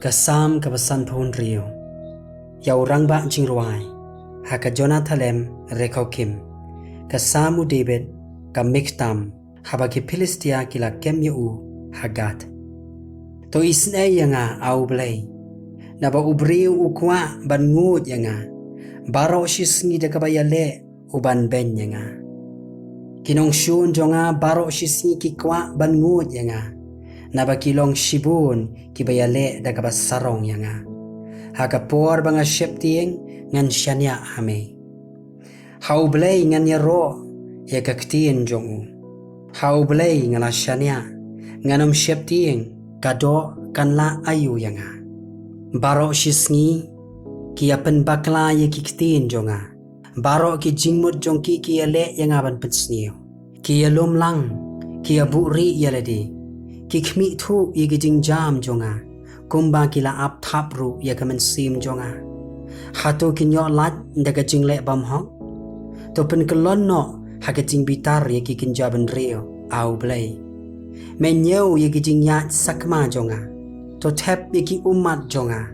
Kasam kabasan phun rio Yau rang ba jing ruai Haka Jonathan rekau kim Kasamu David ka miktam Habaki Philistia kila kem yu Hagat To isne yanga au blay Naba ubriu ukwa ban ngut yanga Baro shisngi de kabayale uban ben yanga Kinong shun jonga baro shisngi kikwa ban ngut yanga Naba kilong shibun kibayale da kabas sarong yanga Hakapor banga sheptieng ngan shanya hame Hau blay ngan yaro yakaktiin jongu Hau blay ngala shanya nganom sheptieng kado kanla ayu yanga Baro shisngi kiapen bakla yakiktiin jonga Baro ki jingmut jongki kiyale yangaban pensnio Kiyalum lang kiyaburi yaladi Kikmi thu yigijing jam jonga Kumba kila ap thapru yakaman sim jonga Hatu kinyo lat daga jingle bam hong To pen kelon no hakajing bitar yakikin jaban rio au blay Menyau yigijing yat sakma jonga To tep yaki umat jonga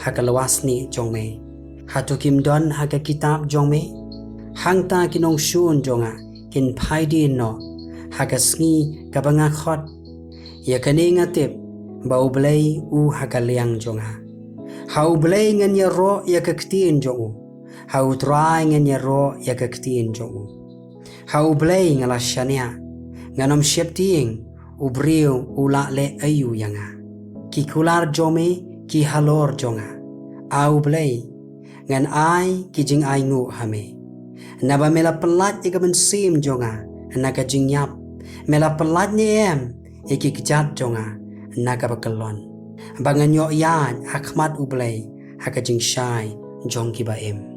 Hakalawasni jongme Hatu kim don haka kitab jongme Hangta kinong shun jonga Kin paidin no Hakasngi kabanga khot Yakani ngatip bau blay u hakaliang jonga Hau blay ngan yaro yakaktiin jongu Hau try ngan yaro yakaktiin jongu Hau blay ngala shania Nganom sheptiing ubriu ula le ayu yanga Ki kular jome ki halor jonga Au blay ngan ai ki jing ai ngu hame Naba mela pelat ikaben sim jonga Naga jing yap Mela pelat ni Iki kejat jonga naga bakalon Bangan yo yan hakmat ublay hakajing syai jong kibaim